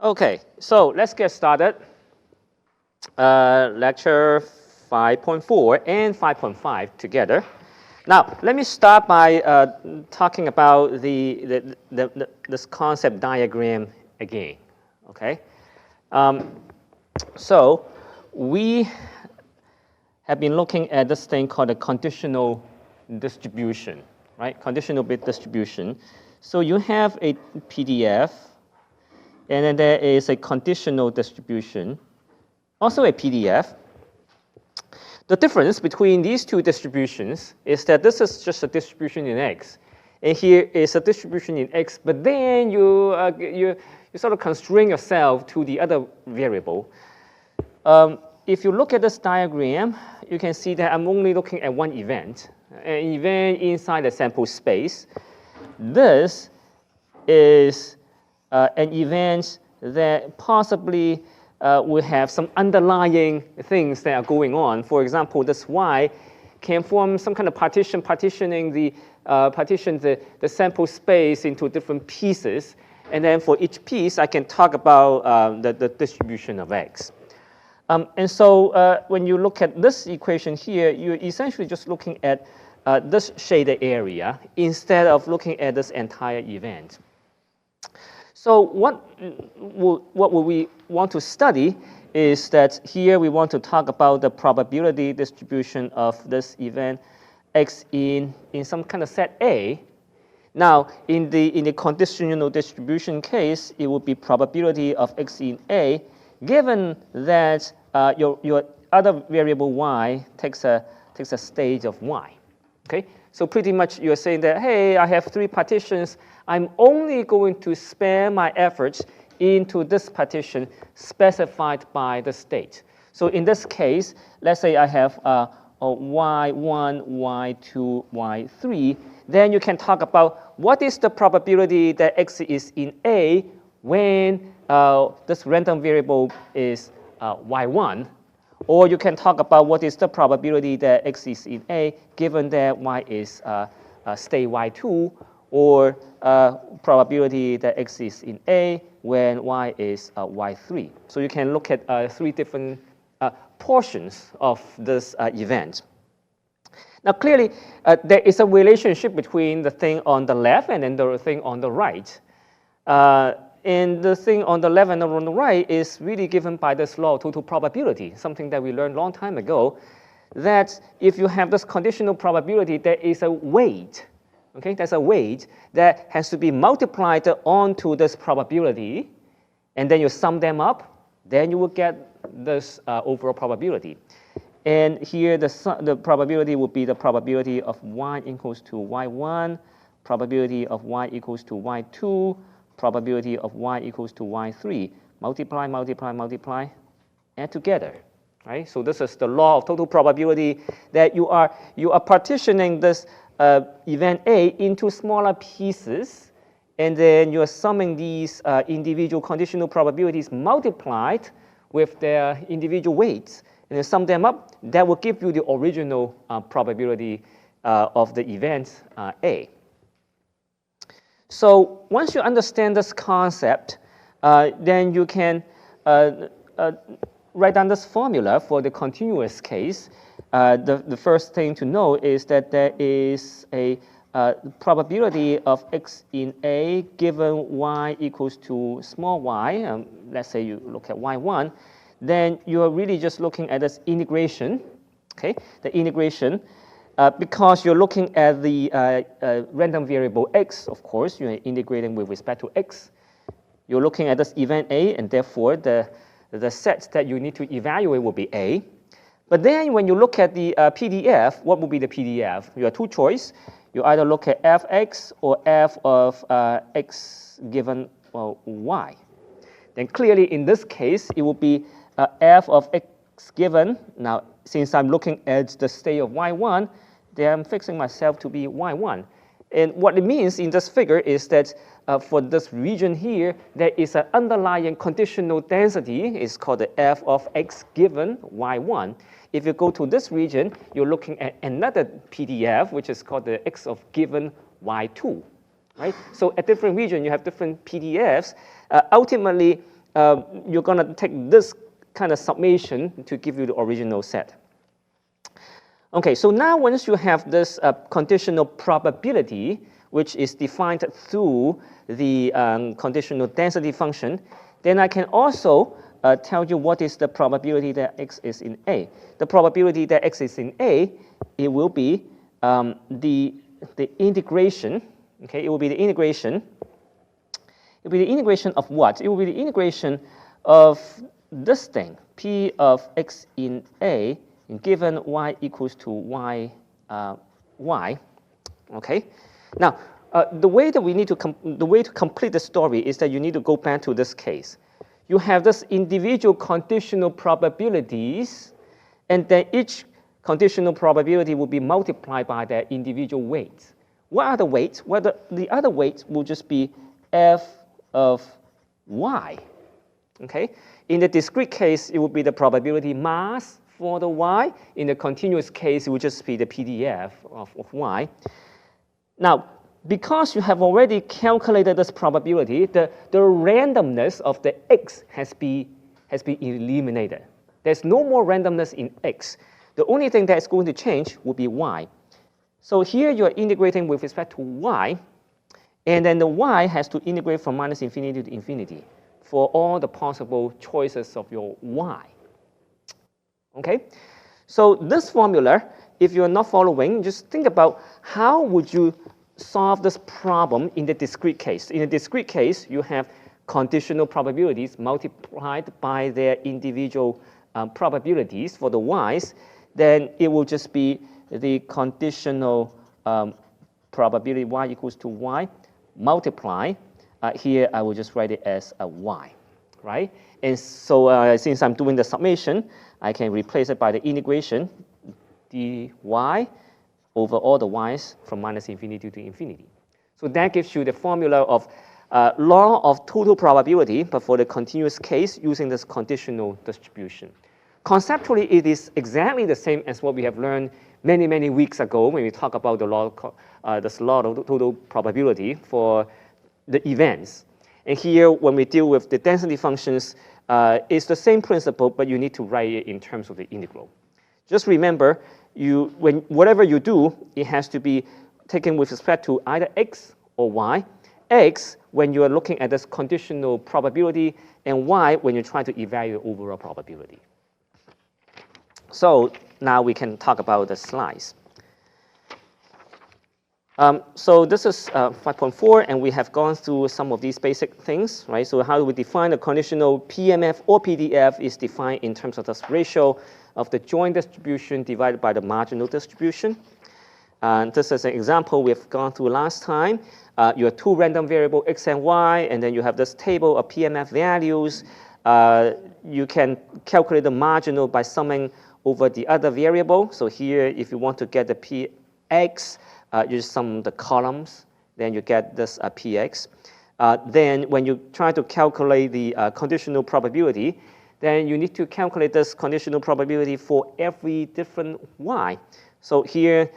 Okay, so let's get started. Lecture 5.4 and 5.5 together. Now, let me start by talking about this concept diagram again. Okay, so we have been looking at this thing called a conditional distribution, right? Conditional bit distribution. So you have a PDF. And then there is a conditional distribution, also a PDF. The difference between these two distributions is that this is just a distribution in X. And here is a distribution in X, but then you sort of constrain yourself to the other variable. If you look at this diagram, you can see that I'm only looking at one event, an event inside the sample space. This is an event that possibly will have some underlying things that are going on. For example, this Y can form some kind of partitioning the sample space into different pieces. And then for each piece, I can talk about the distribution of X. And so when you look at this equation here, you're essentially just looking at this shaded area instead of looking at this entire event. So what we want to study is that here we want to talk about the probability distribution of this event X in some kind of set A. Now, in the conditional distribution case, it would be probability of X in A, given that your other variable Y takes a stage of Y. Okay? So pretty much you're saying that, hey, I have three partitions. I'm only going to spare my efforts into this partition specified by the state. So in this case, let's say I have a y1, y2, y3. Then you can talk about what is the probability that X is in A when this random variable is y1. Or you can talk about what is the probability that X is in A given that Y is state y2, or probability that X is in A when Y is y3. So you can look at three different portions of this event. Now clearly, there is a relationship between the thing on the left and then the thing on the right. And the thing on the left and on the right is really given by this law of total probability, something that we learned a long time ago, that if you have this conditional probability, there is a weight. Okay, there's a weight that has to be multiplied onto this probability, and then you sum them up, then you will get this overall probability. And here the probability would be the probability of Y equals to Y1, probability of Y equals to Y2, probability of Y equals to Y3. Multiply, multiply, multiply, add together. Right? So this is the law of total probability, that you are partitioning this event A into smaller pieces, and then you are summing these individual conditional probabilities multiplied with their individual weights, and then sum them up. That will give you the original probability of the event A. So once you understand this concept, then you can write down this formula for the continuous case. The first thing to know is that there is a probability of X in A given Y equals to small y. Let's say you look at Y1. Then you are really just looking at this integration. Okay, the integration. Because you're looking at the random variable X, of course, you're integrating with respect to X. You're looking at this event A, and therefore the set that you need to evaluate will be A. But then when you look at the PDF, what will be the PDF? You have two choices. You either look at fx or f of x given y. Then clearly in this case, it will be f of x given. Now, since I'm looking at the state of y1, then I'm fixing myself to be y1. And what it means in this figure is that for this region here, there is an underlying conditional density. It's called the f of x given y1. If you go to this region, you're looking at another PDF, which is called the x of given y2. Right? So at different region, you have different PDFs. Ultimately, you're going to take this kind of summation to give you the original set. Okay, so now once you have this conditional probability, which is defined through the conditional density function, then I can also tell you what is the probability that x is in A. The probability that x is in A, it will be the integration. Okay, it will be the integration. It will be the integration of what? It will be the integration of this thing, p of x in A, given y equals to y. Okay. Now, the way that we need to the way to complete the story is that you need to go back to this case. You have this individual conditional probabilities, and then each conditional probability will be multiplied by their individual weights. What are the weights? Well, the other weights will just be f of y. Okay. In the discrete case, it will be the probability mass for the y. In the continuous case, it will just be the PDF of y. Now, because you have already calculated this probability, the randomness of the x has been eliminated. There's no more randomness in x. The only thing that is going to change will be y. So here you are integrating with respect to y, and then the y has to integrate from minus infinity to infinity for all the possible choices of your y. Okay? So this formula, if you're not following, just think about how would you solve this problem in the discrete case. In the discrete case, you have conditional probabilities multiplied by their individual probabilities for the y's. Then it will just be the conditional probability y equals to y multiply. Here I will just write it as a y, right? And so since I'm doing the summation, I can replace it by the integration dy over all the y's from minus infinity to infinity. So that gives you the formula of law of total probability, but for the continuous case using this conditional distribution. Conceptually, it is exactly the same as what we have learned many, many weeks ago when we talk about the law, this law of total probability for the events. And here, when we deal with the density functions, it's the same principle, but you need to write it in terms of the integral. Just remember, whatever you do, it has to be taken with respect to either x or y. X, when you are looking at this conditional probability, and y, when you're trying to evaluate overall probability. So now we can talk about the slides. So this is 5.4, and we have gone through some of these basic things, right? So how do we define a conditional PMF or PDF is defined in terms of this ratio of the joint distribution divided by the marginal distribution. This is an example we've gone through last time. You have two random variables, x and y, and then you have this table of PMF values. You can calculate the marginal by summing over the other variable. So here, if you want to get the px, you just sum the columns, then you get this px. Then when you try to calculate the conditional probability, then you need to calculate this conditional probability for every different y. So here,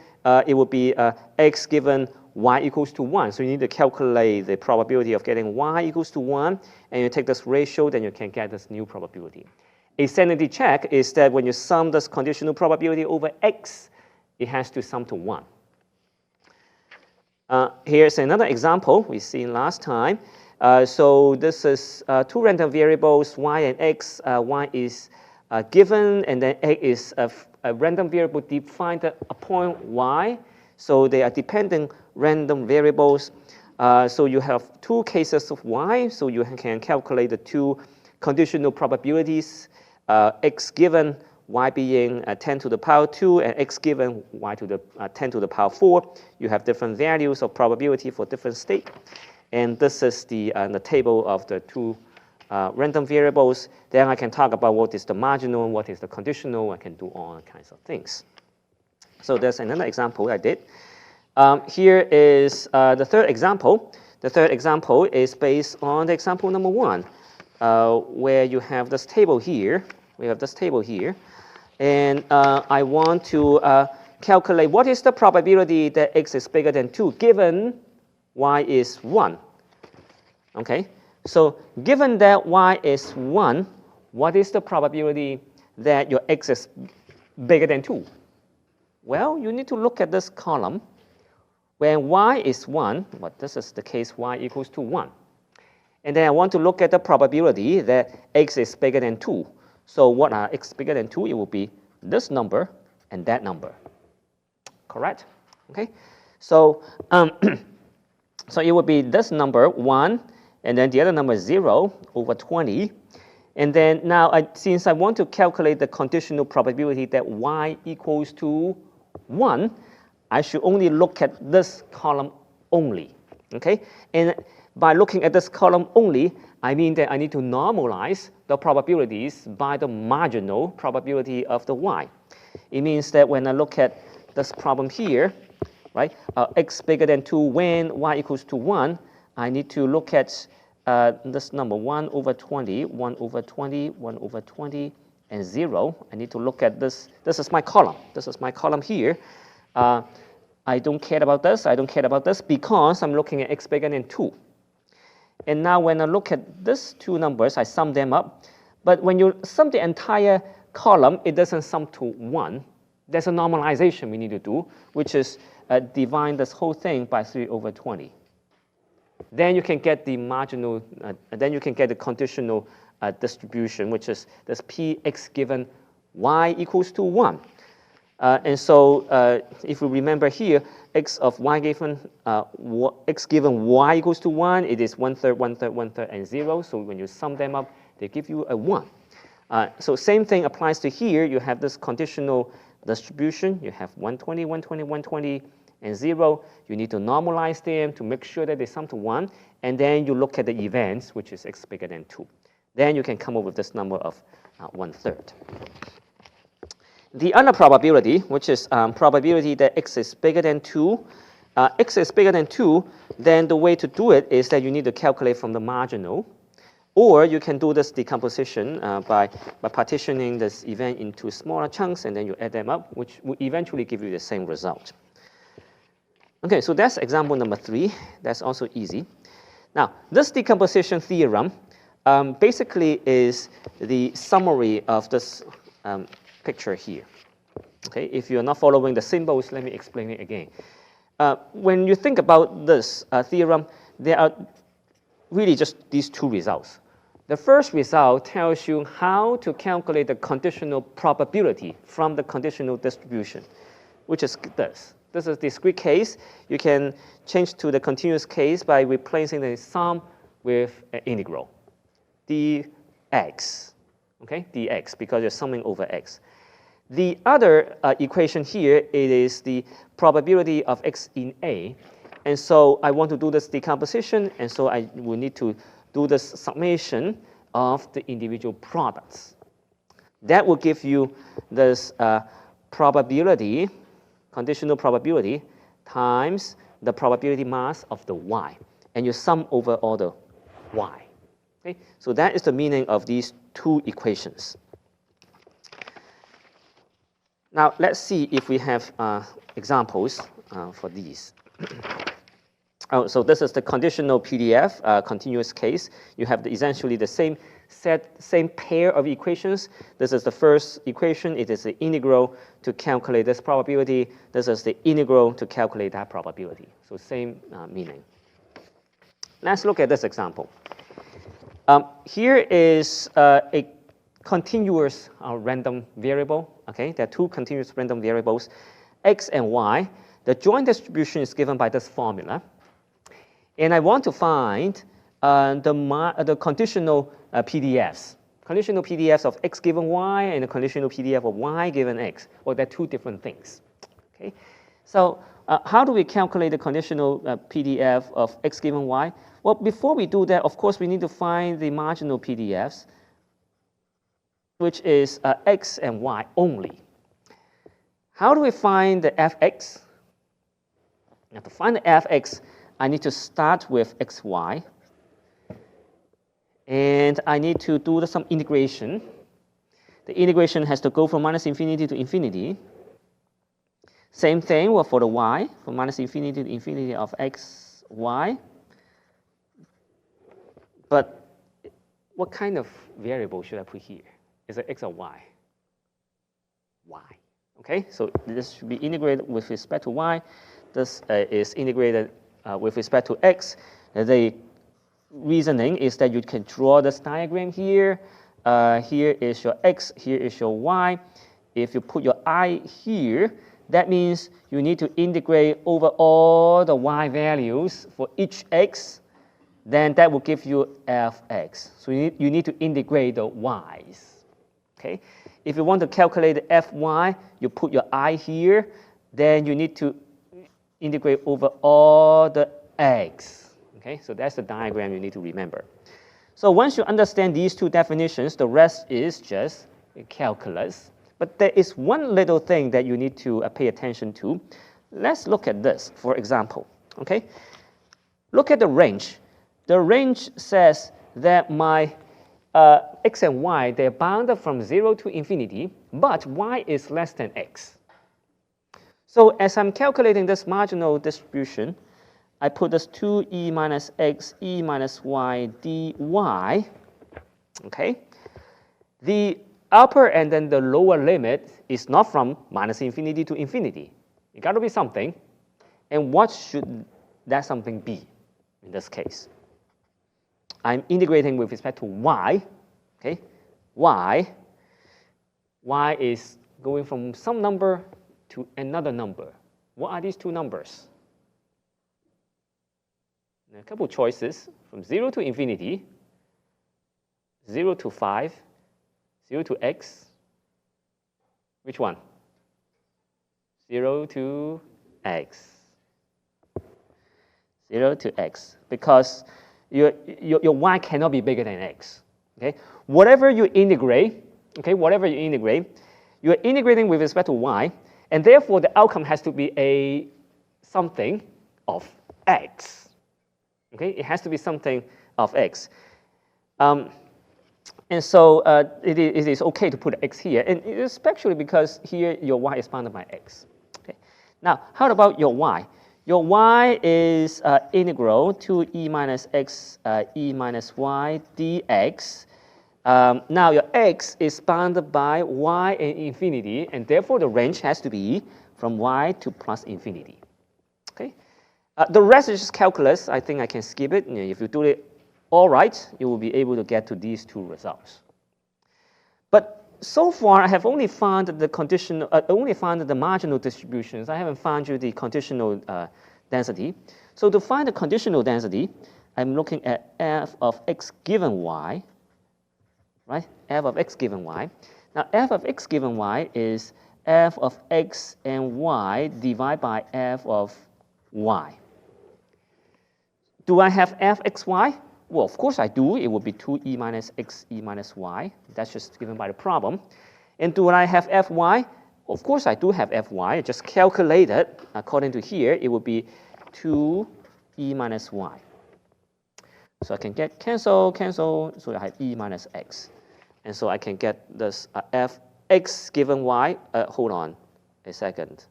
it will be x given y equals to 1. So you need to calculate the probability of getting y equals to 1, and you take this ratio, then you can get this new probability. A sanity check is that when you sum this conditional probability over x, it has to sum to 1. Here's another example we've seen last time. So this is two random variables, y and x. Y is given, and then x is a random variable defined upon y. So they are dependent random variables. So you have two cases of y. So you can calculate the two conditional probabilities, x given, y being 10 to the power 2, and x given, y to the 10 to the power 4. You have different values of probability for different state. And this is the table of the two random variables. Then I can talk about what is the marginal and what is the conditional. I can do all kinds of things. So there's another example I did. Here is the third example. The third example is based on the example number 1, where you have this table here. We have this table here. And I want to calculate what is the probability that x is bigger than 2 given y is 1. Okay? So given that y is 1, what is the probability that your x is bigger than 2? Well, you need to look at this column. When y is 1, well, this is the case y equals to 1. And then I want to look at the probability that x is bigger than 2. So what are x bigger than 2? It will be this number and that number. Correct? Okay. So, so it would be this number, 1, and then the other number is 0 over 20. And then now, since I want to calculate the conditional probability that y equals to 1, I should only look at this column only. Okay? And by looking at this column only, I mean that I need to normalize the probabilities by the marginal probability of the y. It means that when I look at this problem here, right, x bigger than 2 when y equals to 1, I need to look at this number 1 over 20, 1 over 20, 1 over 20, and 0. I need to look at this. This is my column. This is my column here. I don't care about this. I don't care about this because I'm looking at x bigger than 2. And now when I look at these two numbers, I sum them up. But when you sum the entire column, it doesn't sum to 1. There's a normalization we need to do, which is divide this whole thing by 3 over 20. Then you can get the marginal, then you can get the conditional distribution, which is this px given y equals to 1. And so if we remember here, x of y given, x given y equals to 1, it is 1/3, 1/3, 1/3, and 0. So when you sum them up, they give you a 1. So same thing applies to here. You have this conditional distribution. You have 120, 120, 120, and 0. You need to normalize them to make sure that they sum to 1. And then you look at the events, which is x bigger than 2. Then you can come up with this number of 1/3. The other probability, which is probability that x is bigger than 2, x is bigger than 2, then the way to do it is that you need to calculate from the marginal. Or you can do this decomposition by partitioning this event into smaller chunks, and then you add them up, which will eventually give you the same result. Okay, so that's example number 3. That's also easy. Now, this decomposition theorem basically is the summary of this picture here. Okay, if you're not following the symbols, let me explain it again. When you think about this theorem, there are really just these two results. The first result tells you how to calculate the conditional probability from the conditional distribution, which is this. This is the discrete case. You can change to the continuous case by replacing the sum with an integral, dx, okay, dx, because you're summing over x. The other equation here, it is the probability of x in A. And so I want to do this decomposition, and so I will need to do this summation of the individual products. That will give you this probability, conditional probability, times the probability mass of the y. And you sum over all the y. Okay? So that is the meaning of these two equations. Now, let's see if we have examples for these. So this is the conditional PDF, continuous case. You have essentially the same pair of equations. This is the first equation. It is the integral to calculate this probability. This is the integral to calculate that probability. So same meaning. Let's look at this example. Here is a continuous random variable. Okay, there are two continuous random variables, x and y. The joint distribution is given by this formula. And I want to find the conditional PDFs. Conditional PDFs of x given y and the conditional PDF of y given x. Well, they're two different things. Okay, so how do we calculate the conditional PDF of x given y? Well, before we do that, of course, we need to find the marginal PDFs, which is x and y only. How do we find the fx? Now, to find the fx, I need to start with xy. And I need to do some integration. The integration has to go from -infinity to infinity. Same thing for the y, from -infinity to infinity of xy. But what kind of variable should I put here? Is it x or y? Y. Okay, so this should be integrated with respect to y. This is integrated with respect to x. The reasoning is that you can draw this diagram here. Here is your x, here is your y. If you put your I here, that means you need to integrate over all the y values for each x. Then that will give you fx. So you need to integrate the y's. Okay? If you want to calculate the fy, you put your I here. Then you need to integrate over all the x. Okay? So that's the diagram you need to remember. So once you understand these two definitions, the rest is just calculus. But there is one little thing that you need to pay attention to. Let's look at this, for example. Okay? Look at the range. The range says that my x and y, they're bounded from 0 to infinity, but y is less than x. So as I'm calculating this marginal distribution, I put this 2e minus x e minus y dy. Okay? The upper and then the lower limit is not from minus infinity to infinity. It got to be something. And what should that something be in this case? I'm integrating with respect to y. Okay? Y is going from some number to another number. What are these two numbers? A couple choices from 0 to infinity, 0 to 5, 0 to x. Which one? 0 to x. 0 to x. Because your y cannot be bigger than x. Okay? Whatever you integrate, you're integrating with respect to y, and therefore the outcome has to be a something of x. Okay, it has to be something of x. And so it is okay to put x here, and especially because here your y is bounded by x. Okay. Now, how about your y? Your y is integral to e minus x e minus y dx. Now your x is bounded by y and infinity, and therefore the range has to be from y to plus infinity. Okay. The rest is just calculus. I think I can skip it. If you do it all right, you will be able to get to these two results. But so far, I have only found the conditional, only found the marginal distributions. I haven't found you the conditional density. So to find the conditional density, I'm looking at f of x given y, right? F of x given y. Now, f of x given y is f of x and y divided by f of y. Do I have fxy? Well, of course I do. It would be 2e minus x e minus y. That's just given by the problem. And do I have fy? Well, of course I do have fy. Just calculate it. According to here, it would be 2e minus y. So I can get cancel. So I have e minus x. And so I can get this fx given y. Hold on a second.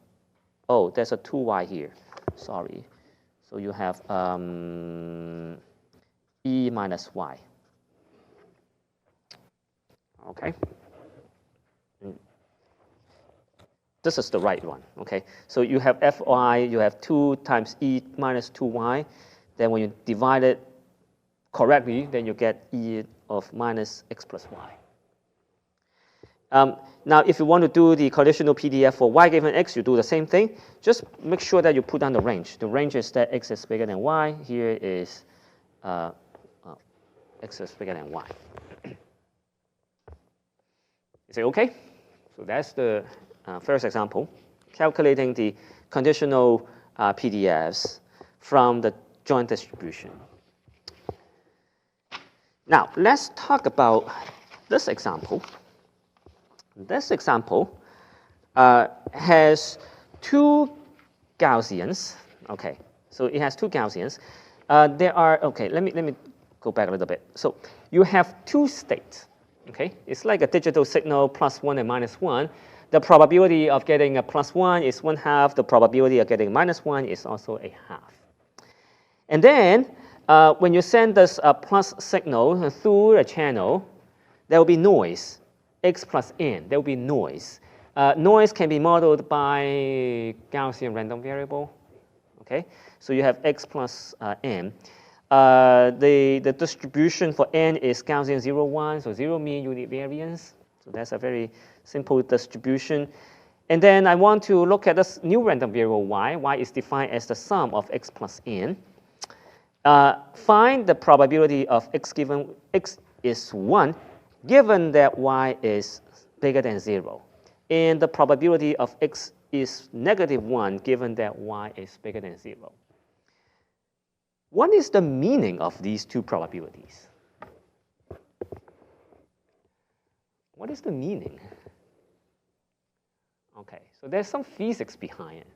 Oh, there's a 2y here. Sorry. So you have e minus y. Okay. This is the right one. Okay. So you have fy, you have 2 times e minus 2y. Then when you divide it correctly, then you get e of minus x plus y. Now, if you want to do the conditional PDF for y given x, you do the same thing. Just make sure that you put down the range. The range is that x is bigger than y. Here is x is bigger than y. Is it okay? So that's the first example, calculating the conditional PDFs from the joint distribution. Now, let's talk about this example. This example has two Gaussians. Okay, so it has two Gaussians. There are, okay, let me go back a little bit. So you have two states. Okay, it's like a digital signal, +1 and -1. The probability of getting a +1 is 1/2. The probability of getting -1 is also 1/2. And then when you send this plus signal through a channel, there will be noise, x plus n, there will be noise. Noise can be modeled by Gaussian random variable, okay? So you have x plus n. The distribution for n is Gaussian 0, 1, so 0 mean unit variance. So that's a very simple distribution. And then I want to look at this new random variable y. Y is defined as the sum of x plus n. Find the probability of x given x is 1, given that y is bigger than 0. And the probability of x is negative 1, given that y is bigger than 0. What is the meaning of these two probabilities? What is the meaning? Okay, so there's some physics behind it.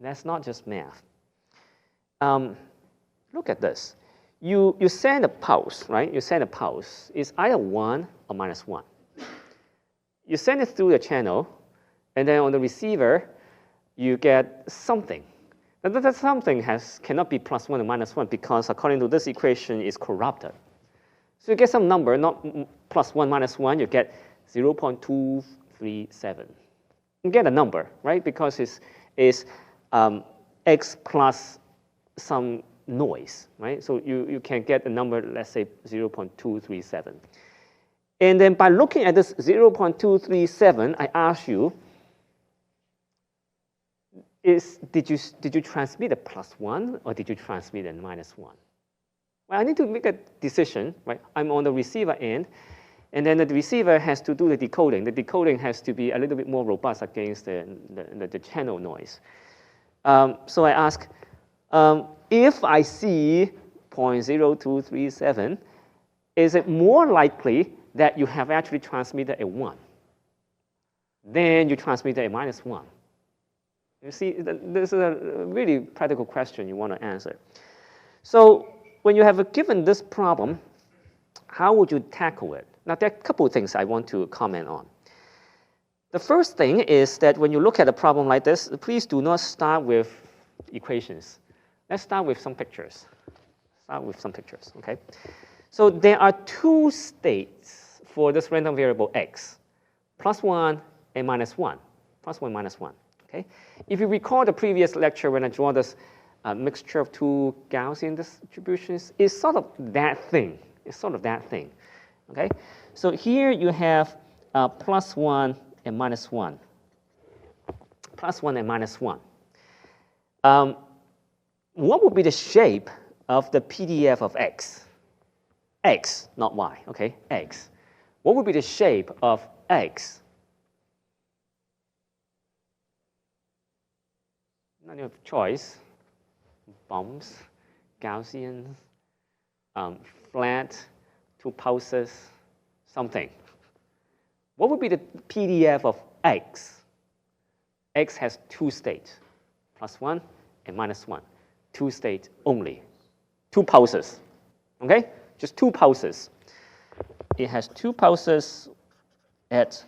That's not just math. Look at this. You send a pulse, right? You send a pulse. It's either 1 or minus 1. You send it through the channel, and then on the receiver, you get something. Now, that something cannot be plus 1 or minus 1 because, according to this equation, it's corrupted. So you get some number, not plus 1, minus 1. You get 0.237. You get a number, right? Because it's x plus some noise, right? So you can get a number, let's say 0.237. And then by looking at this 0.237, I ask you, did you transmit a plus 1 or did you transmit a minus 1? Well, I need to make a decision, right? I'm on the receiver end, and then the receiver has to do the decoding. The decoding has to be a little bit more robust against the channel noise. So I ask, if I see 0.0237, is it more likely that you have actually transmitted a 1 than you transmitted a minus 1? You see, this is a really practical question you want to answer. So when you have given this problem, how would you tackle it? Now, there are a couple of things I want to comment on. The first thing is that when you look at a problem like this, please do not start with equations. Let's start with some pictures. Start with some pictures, okay? So there are two states for this random variable x, plus 1 and minus 1, plus 1, minus 1, okay? If you recall the previous lecture when I draw this mixture of two Gaussian distributions, it's sort of that thing. It's sort of that thing, okay? So here you have plus 1 and minus 1. Plus 1 and minus 1. What would be the shape of the PDF of x? X, not y, okay? X. What would be the shape of x? None of choice. Bumps, Gaussian, flat, two pulses, something. What would be the PDF of x? X has two states, plus 1 and minus 1. Two states only. Two pulses, okay? Just two pulses. It has two pulses at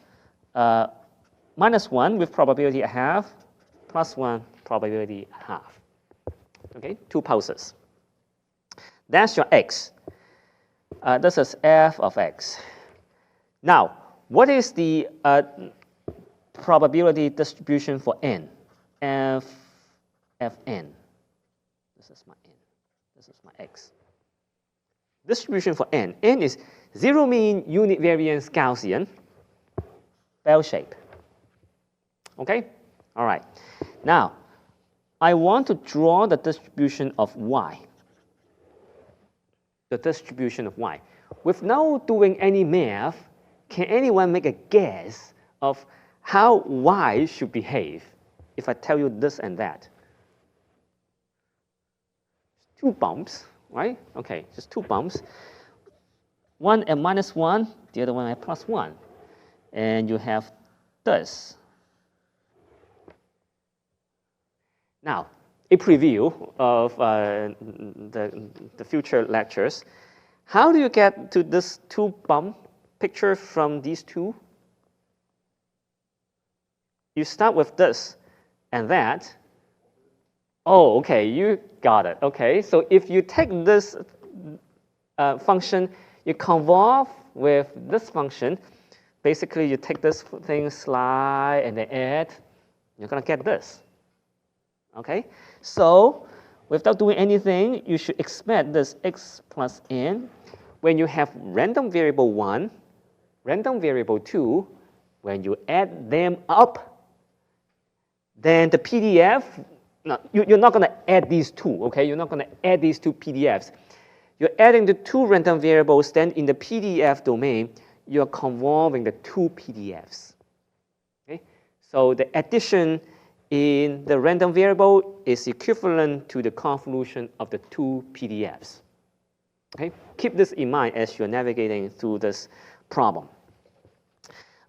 minus 1 with probability a half, plus 1 probability a half. Okay, two pulses. That's your x. This is f of x. Now, what is the probability distribution for n? Fn. This is my n. This is my x. Distribution for n. N is 0 mean unit variance Gaussian, bell shape. Okay? All right. Now, I want to draw the distribution of y. The distribution of y. Without doing any math, can anyone make a guess of how y should behave if I tell you this and that? Two bumps, right? Okay, just two bumps. One at minus 1, the other one at plus 1. And you have this. Now, a preview of the future lectures. How do you get to this two bump picture from these two? You start with this and that, Oh, okay, you got it. Okay, so if you take this function, you convolve with this function, basically you take this thing, slide, and then add, you're going to get this. Okay, so without doing anything, you should expect this x plus n. When you have random variable 1, random variable 2, when you add them up, then the PDF, no, you're not going to add these two, okay? You're not going to add these two PDFs. You're adding the two random variables, then in the PDF domain, you're convolving the two PDFs. Okay? So the addition in the random variable is equivalent to the convolution of the two PDFs. Okay? Keep this in mind as you're navigating through this problem.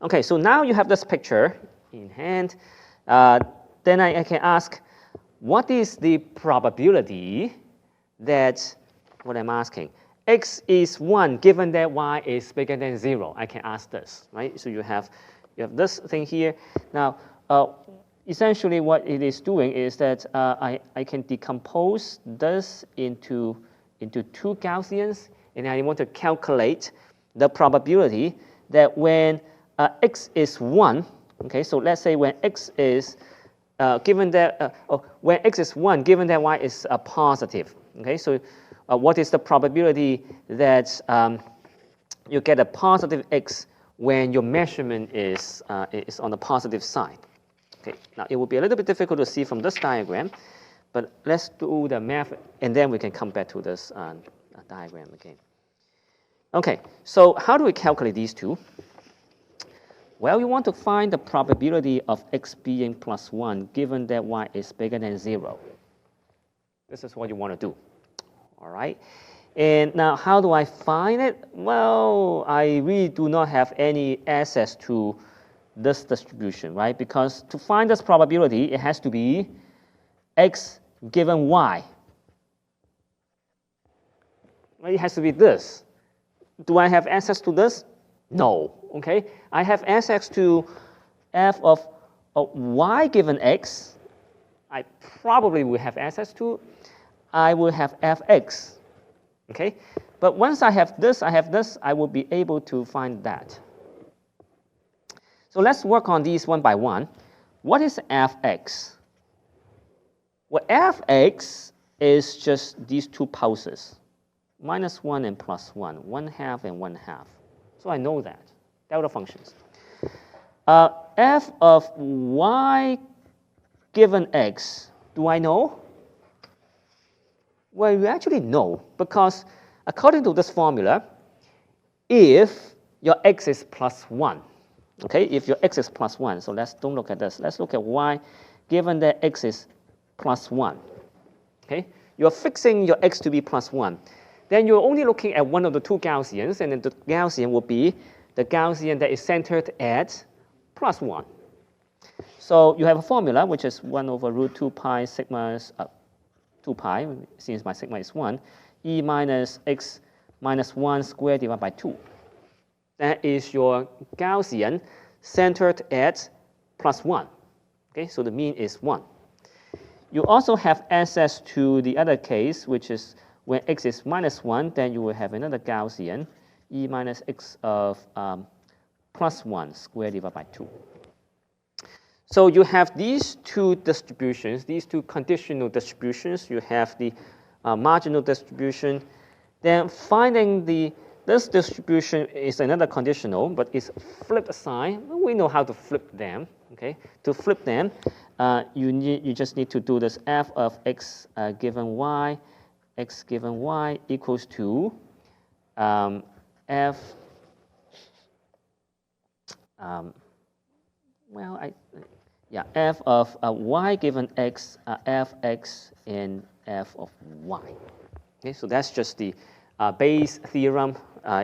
Okay, so now you have this picture in hand. Then I can ask, what is the probability that, what I'm asking, x is 1 given that y is bigger than 0? I can ask this, right? So you have this thing here. Now, essentially what it is doing is that I can decompose this into two Gaussians, and I want to calculate the probability that when x is 1, okay, so let's say when x is given that when x is 1, given that y is positive, okay, so what is the probability that you get a positive x when your measurement is on the positive side? Okay, now it will be a little bit difficult to see from this diagram, but let's do the math, and then we can come back to this diagram again. Okay, so how do we calculate these two? Well, you want to find the probability of x being plus 1 given that y is bigger than 0. This is what you want to do. All right. And now how do I find it? Well, I really do not have any access to this distribution, right? Because to find this probability, it has to be x given y. It has to be this. Do I have access to this? No. Okay, I have access to f of y given x. I probably will have access to. I will have fx. Okay, but once I have this, I will be able to find that. So let's work on these one by one. What is fx? Well, fx is just these two pulses, -1 and +1, 1/2 and 1/2. So I know that. Delta functions. F of y given x, do I know? Well, you actually know, because according to this formula, if your x is +1, okay, if your x is +1, so don't look at this. Let's look at y given that x is +1. Okay, you're fixing your x to be +1. Then you're only looking at one of the two Gaussians, and then the Gaussian will be the Gaussian that is centered at +1. So you have a formula, which is 1/√2 pi sigma 2 pi, since my sigma is 1, e minus x minus 1 squared divided by 2. That is your Gaussian centered at +1. Okay, so the mean is 1. You also have access to the other case, which is when x is -1, then you will have another Gaussian, e minus x of +1 squared divided by 2. So you have these two distributions, these two conditional distributions. You have the marginal distribution. Then finding this distribution is another conditional, but it's flipped side. We know how to flip them. Okay, to flip them, you just need to do this f of x given y, x given y equals to f. F of y given x, fx and f of y. Okay, so that's just the Bayes theorem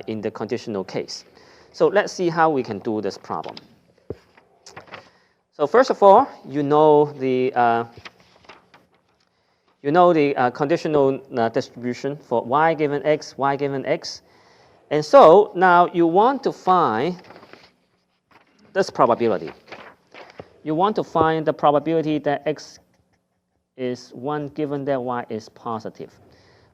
in the conditional case. So let's see how we can do this problem. So first of all, you know the conditional distribution for y given x, y given x. And so now you want to find this probability. You want to find the probability that x is 1 given that y is positive.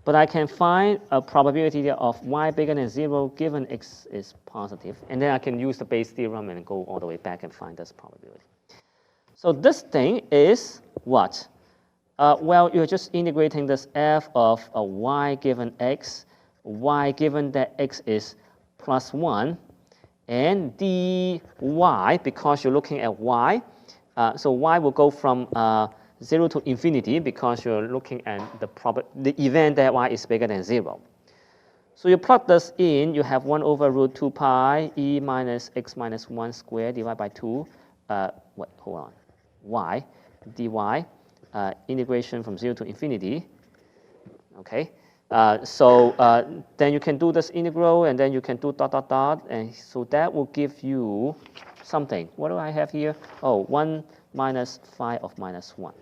But I can find a probability of y bigger than 0 given x is positive. And then I can use the Bayes theorem and go all the way back and find this probability. So this thing is what? Well, you're just integrating this f of a y given x, y given that x is plus 1, and dy, because you're looking at y, so y will go from 0 to infinity because you're looking at the event that y is bigger than 0. So you plug this in, you have 1 over root 2 pi e minus x minus 1 squared divided by 2, y, dy, integration from 0 to infinity. Okay, then you can do this integral, and then you can do dot, dot, dot, and so that will give you something. What do I have here? Oh, 1 minus phi of minus 1.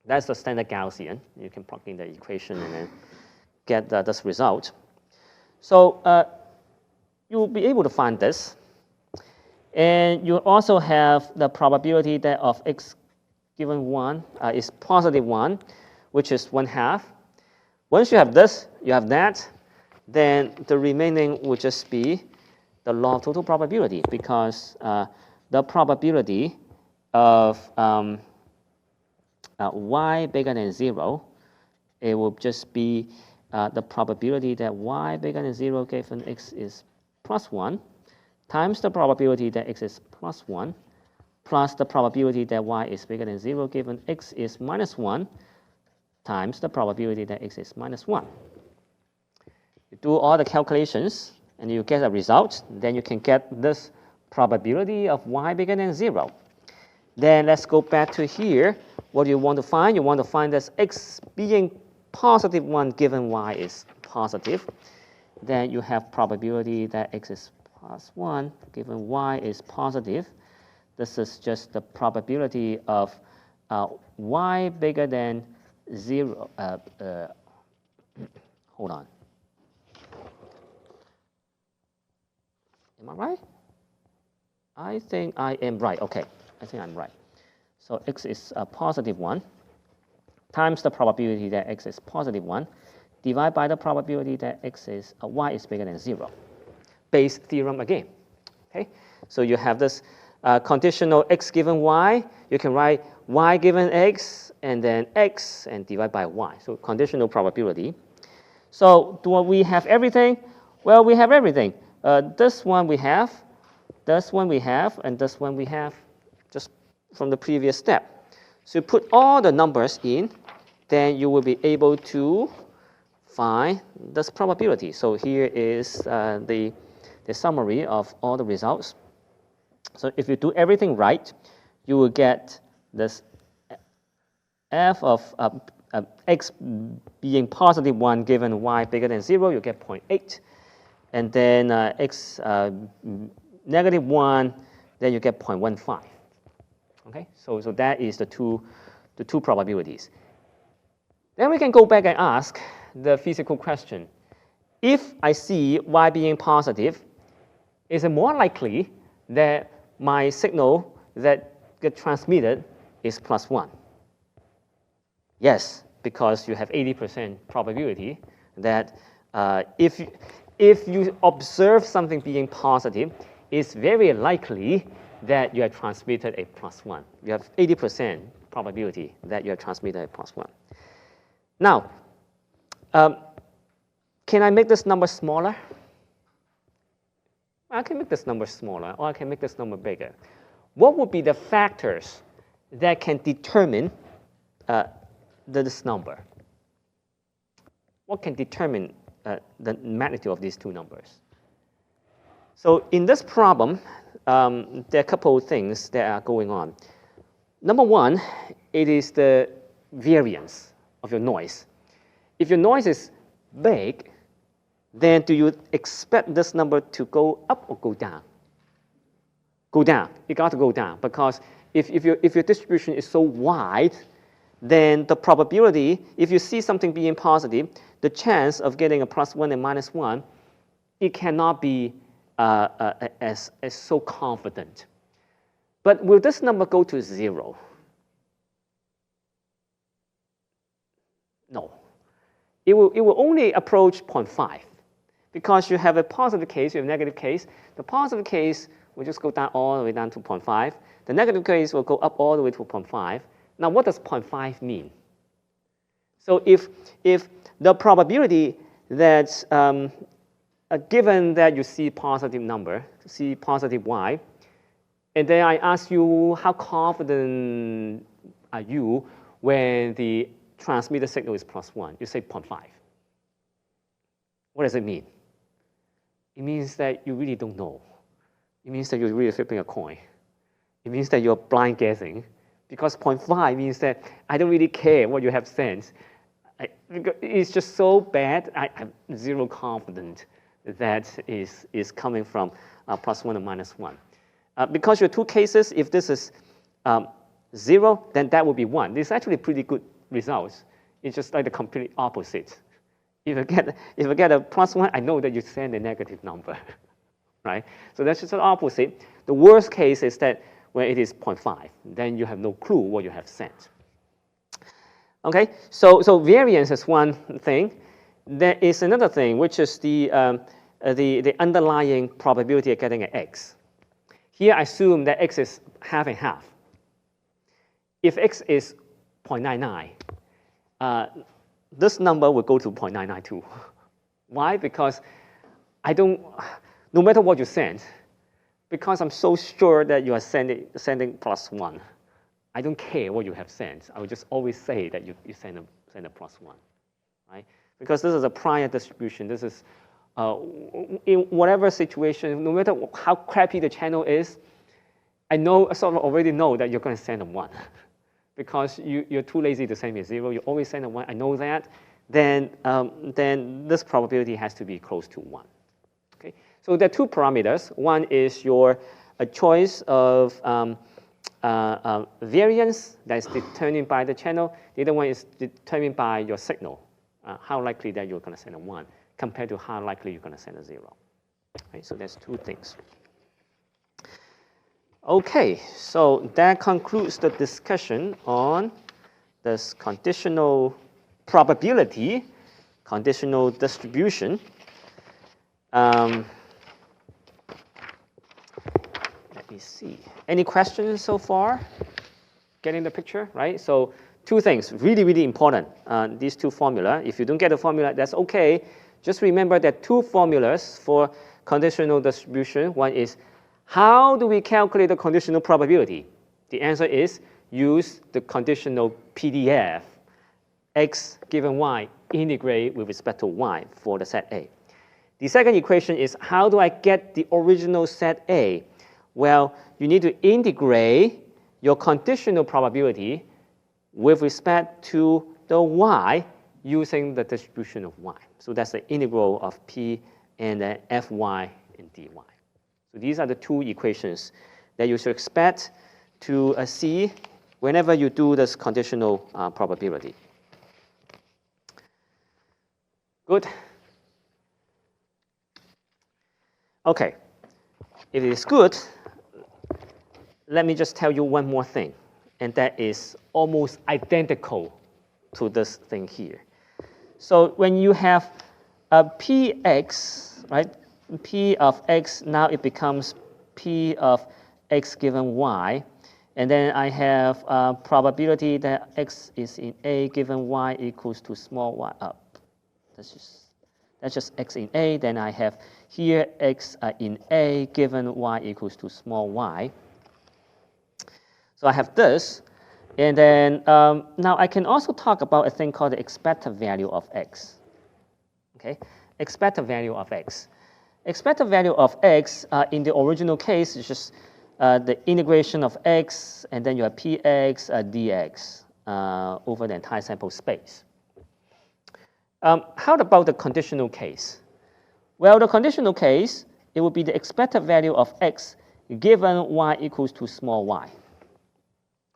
That's the standard Gaussian. You can plug in the equation and then get this result. So you will be able to find this. And you also have the probability that of x given 1 is positive 1, which is 1/2. Once you have this, you have that, then the remaining would just be the law of total probability, because the probability of y bigger than 0, it will just be the probability that y bigger than 0 given x is plus 1 times the probability that x is plus 1 plus the probability that y is bigger than 0 given x is minus 1 times the probability that x is minus 1. You do all the calculations and you get a result, then you can get this probability of y bigger than 0. Then let's go back to here. What do you want to find? You want to find this x being positive 1 given y is positive. Then you have probability that x is plus 1 given y is positive. This is just the probability of y bigger than 0. Hold on. Am I right? I think I am right. Okay, I think I'm right. So x is a positive 1 times the probability that x is positive 1 divided by the probability that y is bigger than 0. Bayes theorem again. Okay, so you have this conditional x given y. You can write y given x and then x and divide by y. So conditional probability. So do we have everything? Well, we have everything. This one we have, this one we have, and this one we have just from the previous step. So you put all the numbers in, then you will be able to find this probability. So here is the summary of all the results. So if you do everything right, you will get this f of x being positive 1 given y bigger than 0, you get 0.8. And then x negative 1, then you get 0.15. Okay, so that is the two probabilities. Then we can go back and ask the physical question. If I see y being positive, is it more likely that my signal that gets transmitted is plus 1? Yes, because you have 80% probability that if you observe something being positive, it's very likely that you have transmitted a plus 1. You have 80% probability that you have transmitted a plus 1. Now, can I make this number smaller? I can make this number smaller, or I can make this number bigger. What would be the factors that can determine this number? What can determine the magnitude of these two numbers? So in this problem, there are a couple of things that are going on. Number one, it is the variance of your noise. If your noise is big, then do you expect this number to go up or go down? Go down. It got to go down, because if your distribution is so wide, then the probability, if you see something being positive, the chance of getting a plus 1 and minus 1, it cannot be as so confident. But will this number go to 0? it will only approach 0.5 because you have a positive case, you have a negative case. The positive case will just go down all the way down to 0.5. The negative case will go up all the way to 0.5. Now, what does 0.5 mean? So if the probability that given that you see positive number, see positive y, and then I ask you how confident are you when the transmitted signal is +1? You say 0.5. What does it mean? It means that you really don't know. It means that you're really flipping a coin. It means that you're blind guessing, because 0.5 means that I don't really care what you have sent. It's just so bad, I have zero confidence that is coming from +1 or -1. Because your two cases, if this is 0, then that would be 1. This is actually pretty good results. It's just like the complete opposite. If I get a +1, I know that you send a negative number, right? So that's just the opposite. The worst case is that when it is 0.5, then you have no clue what you have sent. Okay, so variance is one thing. There is another thing, which is the underlying probability of getting an x. Here, I assume that x is half and half. If x is 0.99, this number will go to 0.992. Why? Because no matter what you send, because I'm so sure that you are sending +1, I don't care what you have sent. I will just always say that you send a +1, right? Because this is a prior distribution. This is, in whatever situation, no matter how crappy the channel is, I sort of already know that you're going to send a 1. Because you're too lazy to send me a 0, you always send a 1, I know that, then this probability has to be close to 1. Okay? So there are two parameters. One is your choice of variance that is determined by the channel. The other one is determined by your signal, how likely that you're going to send a 1 compared to how likely you're going to send a 0. Right? So there's two things. Okay, so that concludes the discussion on this conditional probability, conditional distribution. Let me see. Any questions so far? Getting the picture, right? So two things, really, really important, these two formulas. If you don't get the formula, that's okay. Just remember that two formulas for conditional distribution. One is, how do we calculate the conditional probability? The answer is use the conditional PDF, x given y, integrate with respect to y for the set A. The second equation is, how do I get the original set A? Well, you need to integrate your conditional probability with respect to the y using the distribution of y. So that's the integral of p and then fy and dy. So these are the two equations that you should expect to see whenever you do this conditional probability. Good? Okay. If it is good, let me just tell you one more thing, and that is almost identical to this thing here. So when you have a px, right? P of x, now it becomes P of x given y. And then I have a probability that x is in A given y equals to small y up. That's just x in A. Then I have here x in A given y equals to small y. So I have this. And then now I can also talk about a thing called the expected value of x. Okay, expected value of x. Expected value of x in the original case is just the integration of x, and then you have px dx over the entire sample space. How about the conditional case? Well, the conditional case, it would be the expected value of x given y equals to small y.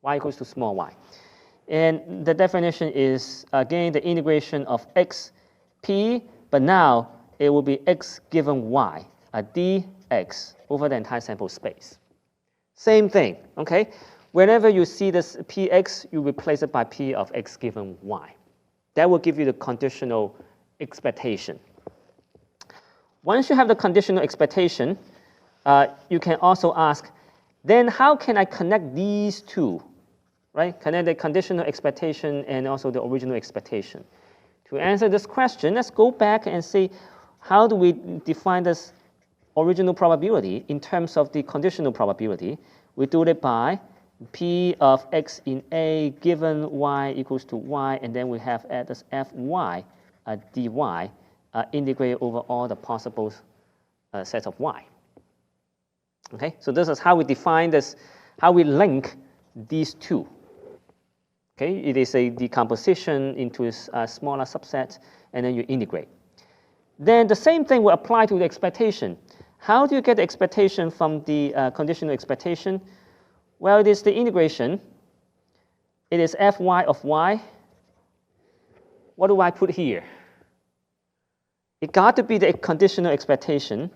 Y equals to small y. And the definition is, again, the integration of x, p, but now it will be x given y, dx over the entire sample space. Same thing, okay? Whenever you see this px, you replace it by p of x given y. That will give you the conditional expectation. Once you have the conditional expectation, you can also ask, then how can I connect these two, right? Connect the conditional expectation and also the original expectation. To answer this question, let's go back and see how do we define this original probability in terms of the conditional probability. We do it by P of x in A given y equals to y, and then we have this Fy dy integrated over all the possible sets of y. Okay, so this is how we define this, how we link these two. Okay, it is a decomposition into a smaller subset, and then you integrate. Then the same thing will apply to the expectation. How do you get the expectation from the conditional expectation? Well, it is the integration. It is Fy of y. What do I put here? It got to be the conditional expectation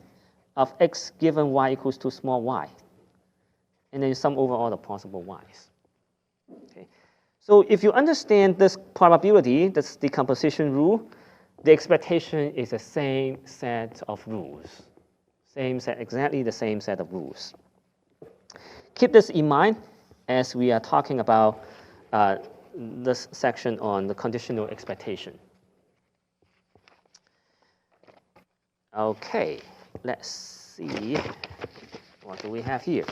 of x given y equals to small y. And then you sum over all the possible y's. Okay. So if you understand this probability, this decomposition rule, the expectation is the same set of rules. Same set, exactly the same set of rules. Keep this in mind as we are talking about this section on the conditional expectation. Okay, let's see, what do we have here?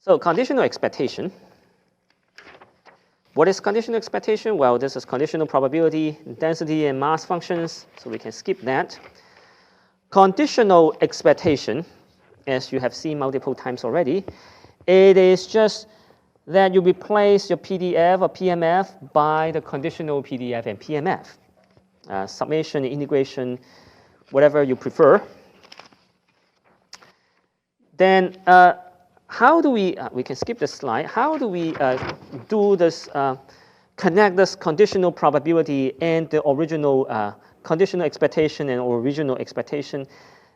So conditional expectation. What is conditional expectation? Well, this is conditional probability, density, and mass functions, so we can skip that. Conditional expectation, as you have seen multiple times already, it is just that you replace your PDF or PMF by the conditional PDF and PMF. Summation, integration, whatever you prefer. Then how do we can skip this slide, how do we do this, connect this conditional probability and the original conditional expectation and original expectation,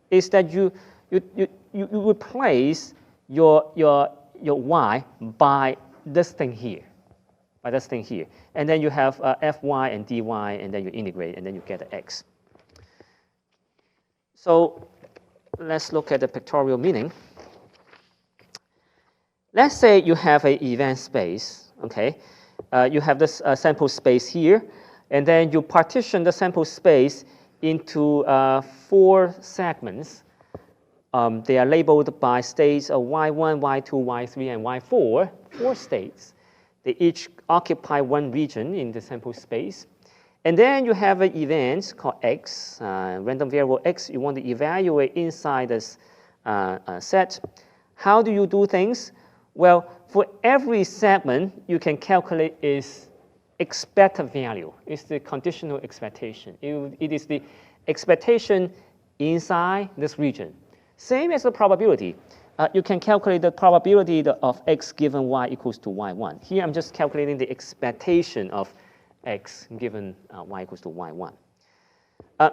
is that you replace your y by this thing here, and then you have Fy and dy, and then you integrate, and then you get the x. So let's look at the pictorial meaning. Let's say you have an event space, okay? You have this sample space here, and then you partition the sample space into 4 segments. They are labeled by states of y1, y2, y3, and y4, 4 states. They each occupy one region in the sample space. And then you have an event called x, random variable x, you want to evaluate inside this set. How do you do things? Well, for every segment, you can calculate its expected value. It's the conditional expectation. It is the expectation inside this region. Same as the probability. You can calculate the probability of x given y equals to y1. Here, I'm just calculating the expectation of x given y equals to y1.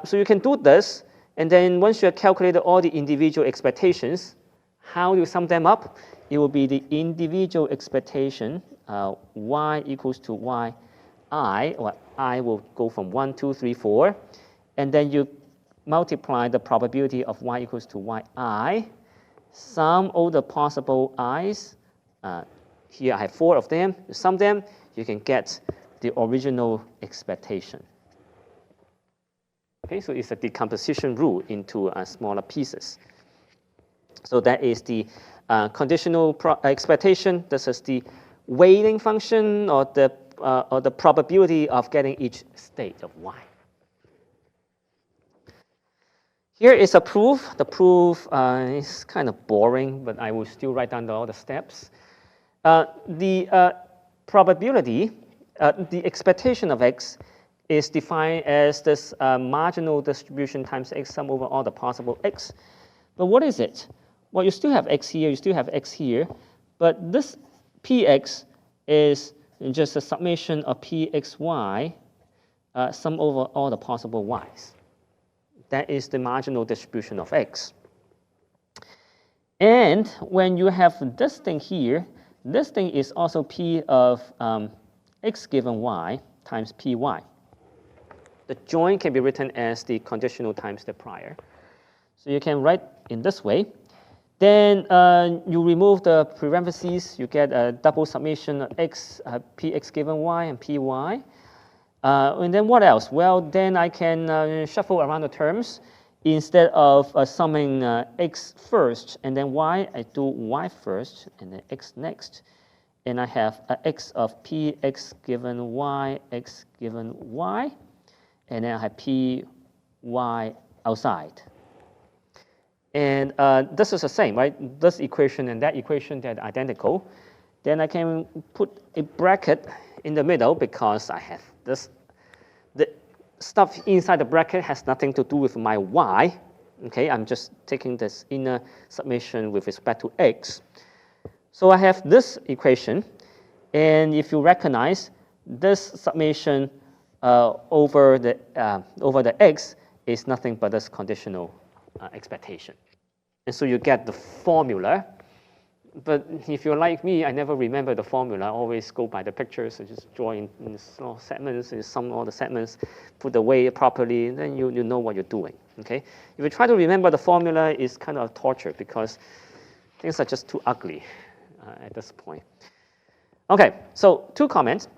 So you can do this, and then once you have calculated all the individual expectations, how do you sum them up? It will be the individual expectation, y equals to yi, or I will go from 1, 2, 3, 4, and then you multiply the probability of y equals to yi, sum all the possible i's. Here I have 4 of them. You sum them, you can get the original expectation. Okay, so it's a decomposition rule into smaller pieces. So that is the conditional expectation. This is the weighting function or the probability of getting each state of y. Here is a proof. The proof is kind of boring, but I will still write down all the steps. The probability, the expectation of x is defined as this marginal distribution times x sum over all the possible x. But what is it? Well, you still have x here, you still have x here, but this px is just a summation of pxy sum over all the possible y's. That is the marginal distribution of x. And when you have this thing here, this thing is also P of x given y times Py. The joint can be written as the conditional times the prior. So you can write in this way. Then you remove the parentheses, you get a double summation of x, px given y and py. And then what else? Well, then I can shuffle around the terms. Instead of summing x first and then y, I do y first and then x next. And I have x of px given y, x given y. And then I have py outside. And this is the same, right? This equation and that equation, they're identical. Then I can put a bracket in the middle because I have this. The stuff inside the bracket has nothing to do with my y. Okay, I'm just taking this inner summation with respect to x. So I have this equation. And if you recognize, this summation over the x is nothing but this conditional expectation. And so you get the formula. But if you're like me, I never remember the formula. I always go by the pictures. So just draw in small segments, and sum all the segments, put the weight properly, and then you know what you're doing. Okay? If you try to remember the formula, it's kind of torture because things are just too ugly at this point. Okay, so 2 comments.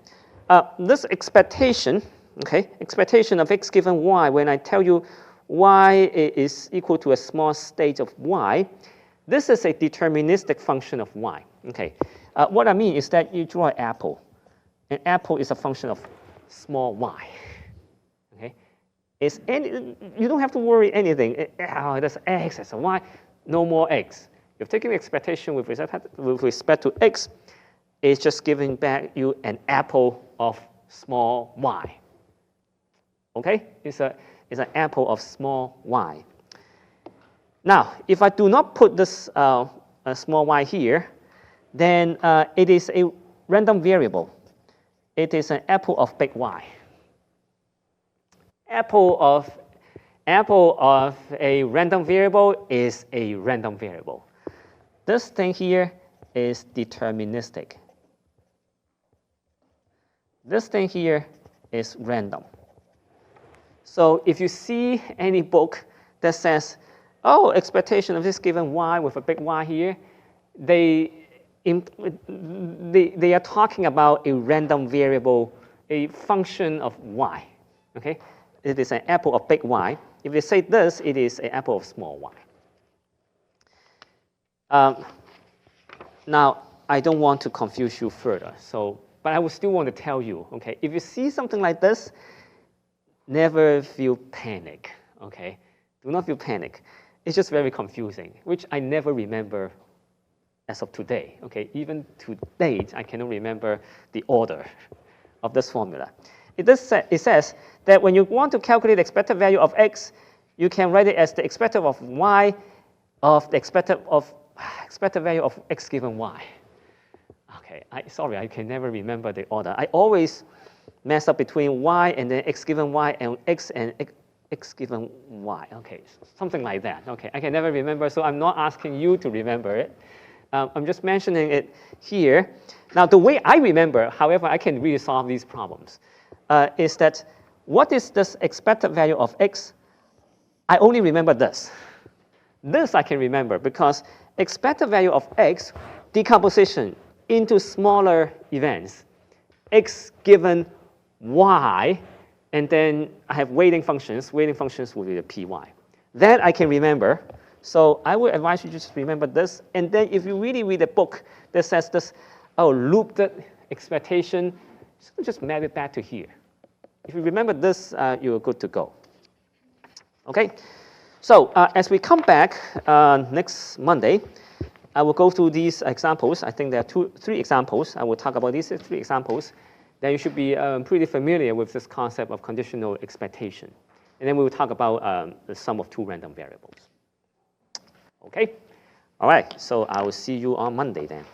This expectation, okay, expectation of x given y, when I tell you y is equal to a small state of y, this is a deterministic function of y. Okay, what I mean is that you draw an apple. An apple is a function of small y. Okay, you don't have to worry anything. There's x, there's a y, no more x. You've taken the expectation with respect to x. It's just giving back you an apple of small y. Okay, it's an apple of small y. Now, if I do not put this small y here, then it is a random variable. It is an apple of big Y. Apple of a random variable is a random variable. This thing here is deterministic. This thing here is random. So if you see any book that says, oh, expectation of this given y with a big Y here, they are talking about a random variable, a function of y. Okay? It is an apple of big Y. If they say this, it is an apple of small y. Now, I don't want to confuse you further, but I would still want to tell you, okay, if you see something like this, never feel panic, okay? Do not feel panic. It's just very confusing, which I never remember as of today, okay? Even to date, I cannot remember the order of this formula. It says that when you want to calculate the expected value of x, you can write it as the expected of y of the expected value of x given y. Okay, sorry, I can never remember the order. I always mess up between y and then x given y and x given y. Okay, something like that. Okay, I can never remember, so I'm not asking you to remember it. I'm just mentioning it here. Now, the way I remember, however, I can really solve these problems, is that what is this expected value of x? I only remember this. This I can remember because expected value of x, decomposition into smaller events, x given y, and then I have weighting functions. Weighting functions will be the py. That I can remember. So I would advise you just remember this. And then if you really read a book that says this, looped expectation, just map it back to here. If you remember this, you're good to go. Okay? So as we come back next Monday, I will go through these examples. I think there are 3 examples. I will talk about these 3 examples. Then you should be pretty familiar with this concept of conditional expectation. And then we will talk about the sum of 2 random variables. Okay? All right, so I will see you on Monday then.